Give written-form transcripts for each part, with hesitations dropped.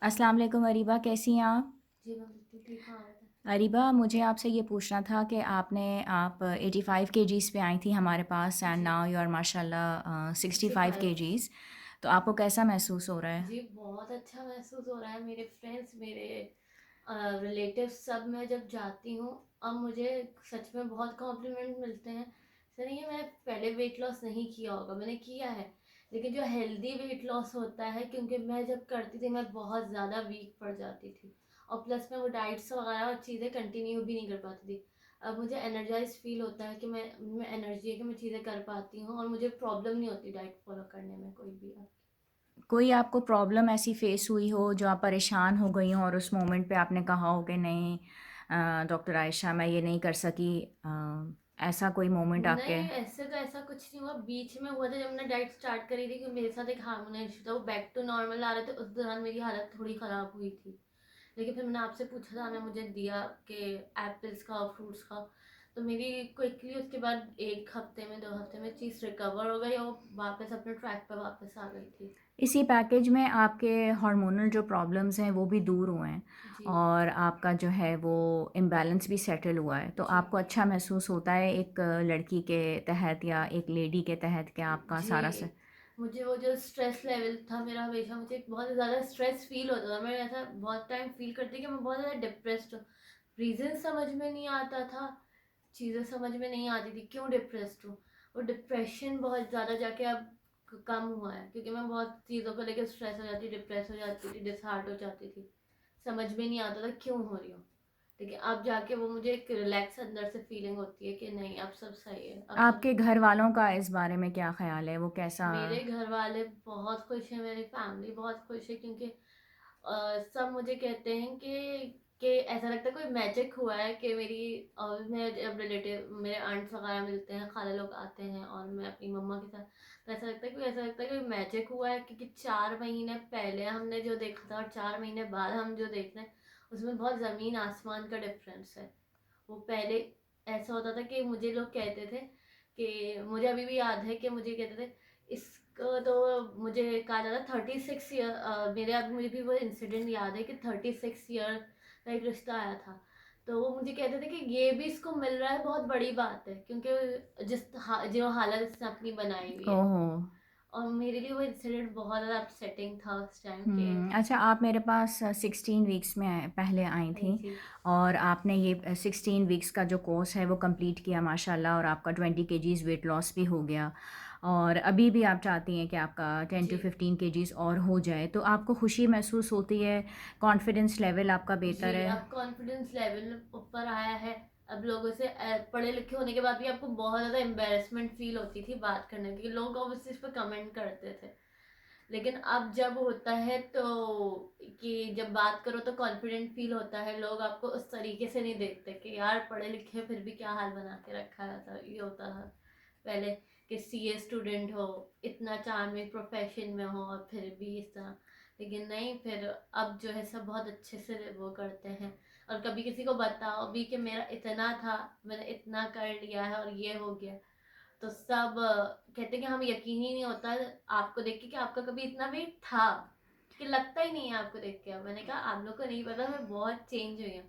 अस्सलाम वालेकुम अरीबा, कैसी हैं आप? जी, मैं बिल्कुल ठीक हूँ, आप बताएँ? अरीबा, मुझे आपसे ये पूछना था कि आप 85 केजीज़ पे आई थी हमारे पास and ji, now you are माशाल्लाह 65 65। केजीज़। तो आपको कैसा महसूस हो रहा है? जी, बहुत अच्छा महसूस हो रहा है। मेरे फ्रेंड्स, मेरे रिलेटिव्स सब मैं जब जाती हूँ, अब मुझे सच में बहुत कॉम्प्लीमेंट मिलते हैं। ऐसा नहीं है मैंने पहले वेट लॉस नहीं किया होगा, मैंने किया है। लेकिन जो हेल्दी वेट लॉस होता है, क्योंकि मैं जब करती थी मैं बहुत ज़्यादा वीक पड़ जाती थी और प्लस मैं वो डाइट्स वगैरह और चीज़ें कंटिन्यू भी नहीं कर पाती थी। अब मुझे एनर्जाइज़ फ़ील होता है कि मैं एनर्जी है कि मैं चीज़ें कर पाती हूँ और मुझे प्रॉब्लम नहीं होती डाइट फ़ॉलो करने में कोई भी अब। कोई आपको प्रॉब्लम ऐसी फ़ेस हुई हो जो आप परेशान हो गई हों और उस मोमेंट पे आपने कहा हो कि नहीं डॉक्टर आयशा मैं ये नहीं कर सकी, ऐसा कोई मोमेंट आपके? नहीं, ऐसे तो ऐसा कुछ नहीं हुआ। बीच में हुआ था जब मैंने डाइट स्टार्ट करी थी, कि मेरे साथ एक हार्मोनल इश्यू था, वो बैक टू नॉर्मल आ रहे थे, उस दौरान मेरी हालत थोड़ी ख़राब हुई थी। लेकिन फिर मैंने आपसे पूछा था, आपने मुझे दिया कि एप्पल्स खाओ, फ्रूट्स खाओ। तो मेरी क्विकली उसके बाद 1 हफ्ते में, 2 हफ्ते में चीज़ रिकवर हो गई और वापस अपने ट्रैक पर वापस आ गई थी। इसी पैकेज में आपके हार्मोनल जो प्रॉब्लम्स हैं वो भी दूर हुए हैं जी, और आपका जो है वो इम्बैलेंस भी सेटल हुआ है, तो जी, आपको अच्छा महसूस होता है एक लड़की के तहत या एक लेडी के तहत कि आपका जी। सारा से। मुझे वो जो स्ट्रेस लेवल था मेरा, हमेशा मुझे बहुत ज़्यादा स्ट्रेस फ़ील होता था। मैं ऐसा बहुत टाइम फ़ील करती कि मैं बहुत ज़्यादा डिप्रेस्ड हूँ। रीज़न समझ में नहीं आता था, चीज़ें समझ में नहीं आती थी क्यों डिप्रेस्ड हूँ। वो डिप्रेशन बहुत ज़्यादा जाके अब कम हुआ है, क्योंकि मैं बहुत चीज़ों को लेकर स्ट्रेस हो जाती, डिप्रेस हो जाती थी, डिसहार्ट हो जाती थी। समझ में नहीं आता था क्यों हो रही हूँ। लेकिन अब जाके वो मुझे एक रिलैक्स अंदर से फीलिंग होती है कि नहीं, अब सब सही है, अब सब। आपके घर वालों का इस बारे में क्या ख्याल है, वो कैसा? मेरे घर वाले बहुत खुश हैं, मेरी फैमिली बहुत खुश है, क्योंकि सब मुझे कहते हैं कि ऐसा लगता है कोई मैजिक हुआ है कि मेरी मेरे जब रिलेटिव, मेरे आंट्स वगैरह मिलते हैं, खाला लोग आते हैं और मैं अपनी मम्मा के साथ, तो ऐसा लगता है कोई मैजिक हुआ है, क्योंकि 4 महीने पहले हमने जो देखा था और 4 महीने बाद हम जो देख रहे हैं, उसमें बहुत ज़मीन आसमान का डिफरेंस है। वो पहले ऐसा होता था कि मुझे लोग कहते थे, कि मुझे अभी भी याद है कि मुझे कहते थे इसको, तो मुझे कहा जाता 36 ईयर, मेरे अभी मुझे भी वो इंसिडेंट याद है कि 36 ईयर का एक रिश्ता आया था। तो वो मुझे कहते थे कि ये भी इसको मिल रहा है, बहुत बड़ी बात है, क्योंकि जो हालत इसने अपनी बनाई हुई है। ओहो। और मेरे लिए वो इंसिडेंट बहुत ज़्यादा अपसेटिंग था उस टाइम के। अच्छा, आप मेरे पास 16 वीक्स में पहले आई थी जी, और आपने ये 16 वीक्स का जो कोर्स है वो कंप्लीट किया माशाल्लाह, और आपका 20 केजीज़ वेट लॉस भी हो गया और अभी भी आप चाहती हैं कि आपका 10 to 15 केजीज़ और हो जाए, तो आपको खुशी महसूस होती है? कॉन्फिडेंस लेवल आपका जी, बेहतर है? अब कॉन्फिडेंस लेवल ऊपर आया है। अब लोगों से पढ़े लिखे होने के बाद भी आपको बहुत ज़्यादा एम्बैरेसमेंट फील होती थी बात करने की, लोग ऑब्वियसली इस पर कमेंट करते थे। लेकिन अब जब होता है तो, कि जब बात करो तो कॉन्फिडेंट फील होता है, लोग आपको उस तरीके से नहीं देखते कि यार पढ़े लिखे फिर भी क्या हाल बना के रखा है, था ये होता था पहले, कि सीए स्टूडेंट हो, इतना चार्मिंग प्रोफेशन में हो और फिर भी इस तरह। लेकिन नहीं, फिर अब जो है सब बहुत अच्छे से वो करते हैं। और कभी किसी को बताओ भी कि मेरा इतना था, मैंने इतना कर लिया है और ये हो गया, तो सब कहते हैं कि हमें यकीन ही नहीं होता आपको देख के कि आपका कभी इतना वेट था, कि लगता ही नहीं है आपको देख के। मैंने कहा आप लोग को नहीं पता, मैं बहुत चेंज हुई हूँ।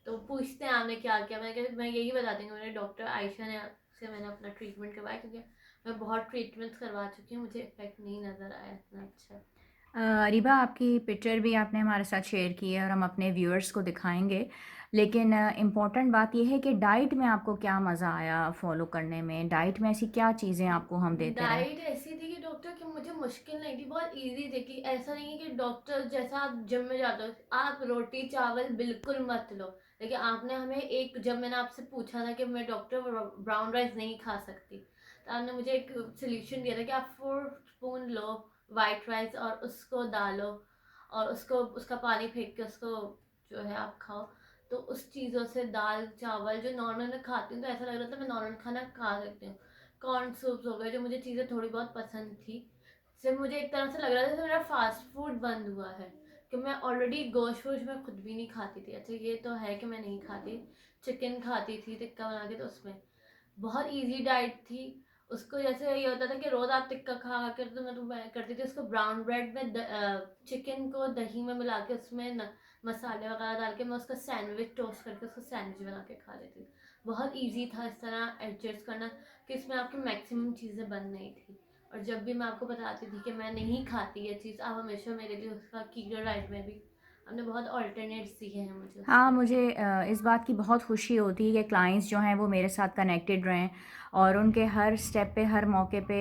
तो पूछते हैं आपने क्या किया, मैंने कहा मैं यही बताती हूँ, मेरे डॉक्टर आयशा ने से मैंने अपना ट्रीटमेंट करवाया, क्योंकि मैं बहुत ट्रीटमेंट्स करवा चुकी हूँ, मुझे इफेक्ट नहीं नज़र आया इतना अच्छा। रिबा, आपकी पिक्चर भी आपने हमारे साथ शेयर की है और हम अपने व्यूअर्स को दिखाएंगे, लेकिन इम्पॉर्टेंट बात यह है कि डाइट में आपको क्या मज़ा आया फॉलो करने में? डाइट में ऐसी क्या चीज़ें आपको हम देते रहे? डाइट ऐसी थी कि डॉक्टर, कि मुझे मुश्किल नहीं थी, बहुत इजी थी, कि ऐसा नहीं है कि डॉक्टर जैसा आप जिम में जाते हो आप रोटी चावल बिल्कुल मत लो। लेकिन आपने हमें एक, जब मैंने आपसे पूछा था कि मैं डॉक्टर ब्राउन राइस नहीं खा सकती, तो आपने मुझे एक सोल्यूशन दिया था कि आप 4 स्पून लो वाइट राइस और उसको डालो और उसको, उसका पानी फेंक के उसको जो है आप खाओ। तो उस चीज़ों से दाल चावल जो नॉर्मल मैं खाती हूँ, तो ऐसा लग रहा था मैं नॉर्मल खाना खा सकती हूँ। कॉर्न सूप्स हो गए, जो मुझे चीज़ें थोड़ी बहुत पसंद थी, सिर्फ मुझे एक तरह से लग रहा था जैसे मेरा फास्ट फूड बंद हुआ है, कि मैं ऑलरेडी गोश्त वोश्त मैं खुद भी नहीं खाती थी। अच्छा ये तो है कि मैं नहीं खाती, चिकन खाती थी टिक्का बना के, तो उसमें बहुत इजी डाइट थी। उसको जैसे ये होता था कि रोज़ आप टिक्का खा खा कर, तो मैं करती थी उसको ब्राउन ब्रेड में चिकन को दही में मिला के उसमें मसाले वगैरह डाल के मैं उसका सैंडविच टोस्ट करके उसको सैंडविच बना के खा लेती थी। बहुत ईजी था इस तरह एडजस्ट करना कि इसमें आपकी मैक्सिमम चीज़ें बन रही थी। और जब भी मैं आपको बताती थी कि मैं नहीं खाती ये चीज़, आप हमेशा मेरे लिए उसका कीटो डाइट में भी आपने बहुत ऑल्टरनेट्स दिए हैं मुझे हाँ, उसके। मुझे इस बात की बहुत खुशी होती है कि क्लाइंट्स जो हैं वो मेरे साथ कनेक्टेड रहें और उनके हर स्टेप पे, हर मौके पे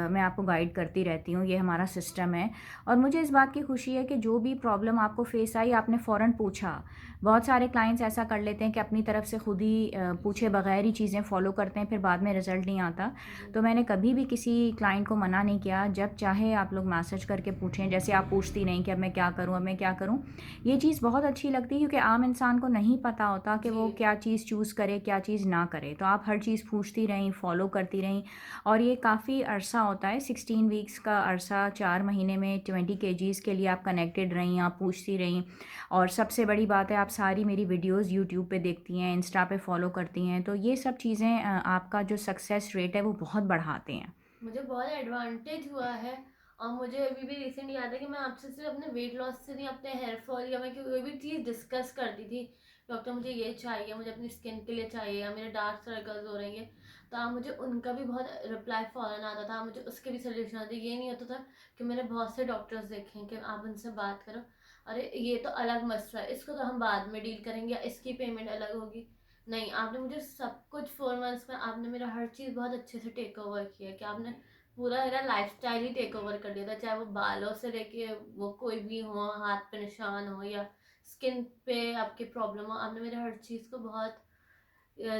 मैं आपको गाइड करती रहती हूँ, ये हमारा सिस्टम है। और मुझे इस बात की खुशी है कि जो भी प्रॉब्लम आपको फेस आई, आपने फ़ौरन पूछा। बहुत सारे क्लाइंट्स ऐसा कर लेते हैं कि अपनी तरफ से खुद ही पूछे बगैर ही चीज़ें फ़ॉलो करते हैं, फिर बाद में रिज़ल्ट नहीं आता। जी तो मैंने कभी भी किसी क्लाइंट को मना नहीं किया, जब चाहे आप लोग मैसेज करके पूछें, जैसे आप पूछती नहीं कि अब मैं क्या करूँ, अब मैं क्या करूँ? ये चीज़ बहुत अच्छी लगती है क्योंकि आम इंसान को नहीं पता होता कि जी वो क्या चीज़ चूज़ करे, क्या चीज़ ना करे। तो आप हर चीज़ पूछती रहीं, फ़ॉलो करती रहीं और ये काफ़ी अरसा होता है, 16 वीक्स का अरसा, 4 महीने में 20 केजीज़ के लिए आप कनेक्टेड रहीं, आप पूछती रहीं। और सबसे बड़ी बात है, आप सारी मेरी वीडियोज़ यूट्यूब पे देखती हैं, इंस्टा पे फ़ॉलो करती हैं, तो ये सब चीज़ें आपका जो सक्सेस रेट है वो बहुत बढ़ाते हैं। मुझे बहुत एडवांटेज हुआ है। और मुझे अभी भी रिसेंट याद है कि मैं आपसे सिर्फ अपने वेट लॉस से नहीं, अपने हेयर फॉल या मैं कोई भी चीज़ डिस्कस करती थी। डॉक्टर मुझे ये चाहिए, मुझे अपनी स्किन के लिए चाहिए, या मेरे डार्क सर्कल्स हो रही है, तो आप मुझे उनका भी बहुत रिप्लाई फ़ौरन आता था, मुझे उसके भी सोल्यूशन आते। ये नहीं होता था कि मैंने बहुत से डॉक्टर्स देखे हैं कि आप उनसे बात करो, अरे ये तो अलग मसला है, इसको तो हम बाद में डील करेंगे, या इसकी पेमेंट अलग होगी। नहीं, आपने मुझे सब कुछ 4 मंथ्स में आपने मेरा हर चीज़ बहुत अच्छे से टेक ओवर किया, कि आपने पूरा मेरा लाइफस्टाइल ही टेक ओवर कर लिया था, चाहे वो बालों से लेके वो कोई भी हो, हाथ पे निशान हो या स्किन पे आपकी प्रॉब्लम हो, आपने मेरे हर चीज़ को बहुत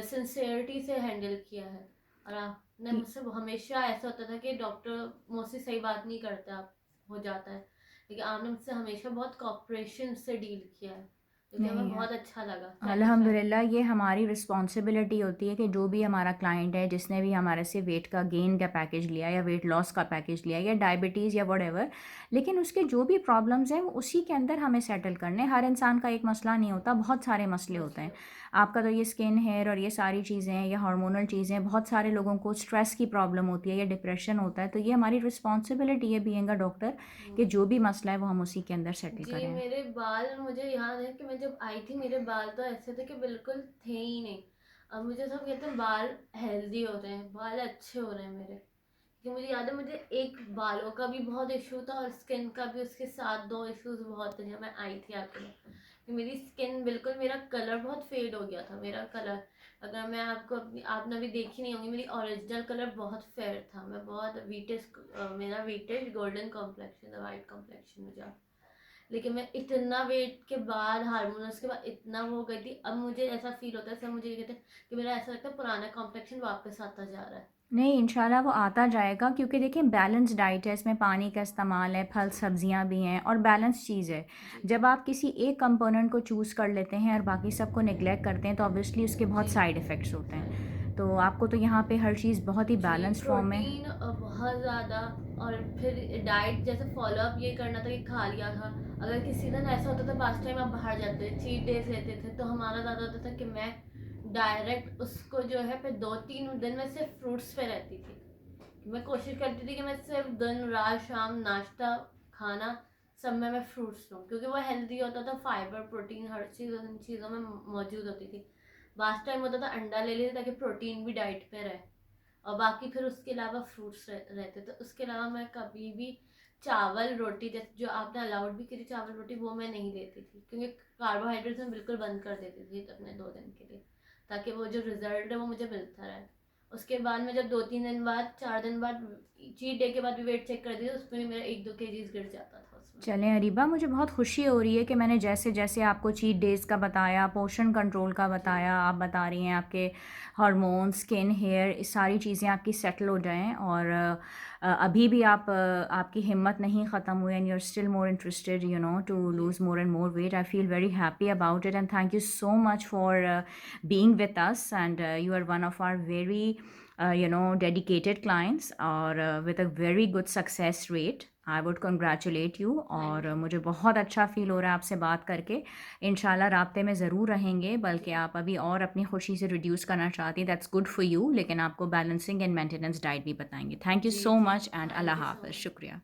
सिंसेरिटी से हैंडल किया है। और आपने मुझसे हमेशा ऐसा होता था कि डॉक्टर मोस्टली सही बात नहीं करते, आप हो जाता है, लेकिन आपने मुझसे हमेशा बहुत कॉपरेशन से डील किया है, जो कि हमें नहीं, बहुत अच्छा लगा, सेटिस्फाइड। अल्हम्दुलिल्लाह ये हमारी रिस्पॉन्सिबिलिटी होती है कि जो भी हमारा क्लाइंट है, जिसने भी हमारे से वेट का गेन का पैकेज लिया या वेट लॉस का पैकेज लिया या डायबिटीज़ या व्हाटएवर, लेकिन उसके जो भी प्रॉब्लम्स हैं वो उसी के अंदर हमें सेटल करने हैं। हर इंसान का एक मसला नहीं होता, बहुत सारे मसले होते हैं। मसले। आपका तो ये स्किन, हेयर और ये सारी चीज़ें हैं, ये हार्मोनल चीज़ें, बहुत सारे लोगों को स्ट्रेस की प्रॉब्लम होती है या डिप्रेशन होता है, तो ये हमारी रिस्पॉन्सिबिलिटी है बीइंग अ डॉक्टर कि हम्म। जो भी मसला है वो हम उसी के अंदर सेटल जी, करें। मेरे बाल, मुझे याद है कि मैं जब आई थी मेरे बाल तो ऐसे थे कि बिल्कुल थे ही नहीं। अब मुझे सब कहते हैं बाल हेल्दी हो रहे हैं, बाल अच्छे हो रहे हैं मेरे। कि मुझे याद है मुझे एक बालों का भी बहुत इशू था और स्किन का भी, उसके साथ दो इश्यूज बहुत थे जब मैं आई थी आपके लिए। कि मेरी स्किन बिल्कुल, मेरा कलर बहुत फेड हो गया था, मेरा कलर, अगर मैं आपको अपनी, आपने अभी देखी नहीं होंगी, मेरी ओरिजिनल कलर बहुत फेयर था, मैं बहुत वीटिश, मेरा wheatish golden complexion, white complexion में जा। लेकिन मैं इतना वेट के बाद, हार्मोन्स के बाद इतना वो हो गई थी, अब मुझे ऐसा फील होता है, सब मुझे ये कहते हैं कि मेरा ऐसा लगता है पुराना कॉम्प्लेक्शन वापस आता जा रहा है। नहीं, इंशाल्लाह वो आता जाएगा क्योंकि देखिए बैलेंस डाइट है, इसमें पानी का इस्तेमाल है, फल सब्जियां भी हैं और बैलेंस चीज़ है। जी जब आप किसी एक कंपोनेंट को चूज़ कर लेते हैं और बाकी सबको नेग्लेक्ट करते हैं तो ऑब्वियसली उसके बहुत जी। साइड इफ़ेक्ट्स होते हैं। तो आपको तो यहाँ पे हर चीज़ बहुत ही जी, बैलेंस फॉर्म में। प्रोटीन बहुत ज़्यादा। और फिर डाइट जैसे फॉलो अप ये करना था कि खा लिया था, अगर किसी दिन ऐसा होता था, पास टाइम आप बाहर जाते थे, चीट डेज लेते थे, तो हमारा ज़्यादा होता था कि मैं डायरेक्ट उसको जो है फिर 2-3 दिन में सिर्फ फ्रूट्स पे रहती थी। मैं कोशिश करती थी कि मैं सिर्फ दिन रात शाम नाश्ता खाना सब में मैं फ्रूट्स लूँ, क्योंकि वो हेल्दी होता था, फाइबर प्रोटीन हर चीज़ उन चीज़ों में मौजूद होती थी। लास्ट टाइम होता था अंडा ले लेते ताकि प्रोटीन भी डाइट पे रहे, और बाकी फिर उसके अलावा फ्रूट्स रहते। तो उसके अलावा मैं कभी भी चावल रोटी, जैसे जो आपने अलाउड भी की थी चावल रोटी, वो मैं नहीं लेती थी, क्योंकि कार्बोहाइड्रेट्स मैं बिल्कुल बंद कर देती थी अपने 2 दिन के लिए, ताकि वो जो रिजल्ट है वो मुझे मिलता रहे। उसके बाद में जब 2-3 दिन बाद, 4 दिन बाद, चीट डे के बाद भी वेट चेक कर दी, तो उसमें भी मेरा 1-2 केजीज गिर जाता था उसमें। चलें अरीबा, मुझे बहुत खुशी हो रही है कि मैंने जैसे जैसे आपको चीट डेज़ का बताया, पोषण कंट्रोल का जी बताया, आप बता रही हैं आपके हार्मोन, स्किन, हेयर, ये सारी चीज़ें आपकी सेटल हो जाएं और अभी भी आप आपकी हिम्मत नहीं ख़त्म हुई and you are still more interested you know to जी lose more and more weight. I feel very happy about it and thank you so much for being with us and you are one of our very dedicated clients और with a very good success rate. I would congratulate you और मुझे बहुत अच्छा feel हो रहा है आपसे बात करके। इंशाल्लाह राब्ते में ज़रूर रहेंगे, बल्कि आप अभी और अपनी खुशी से रिड्यूस करना चाहती हैं, दैट्स गुड फॉर यू, लेकिन आपको बैलेंसिंग एंड मेंटेनेंस डाइट भी बताएंगे। थैंक यू जी सो जी मच एंड थैंक अल्लाह यू सो हाफ़िज़, मच। शुक्रिया।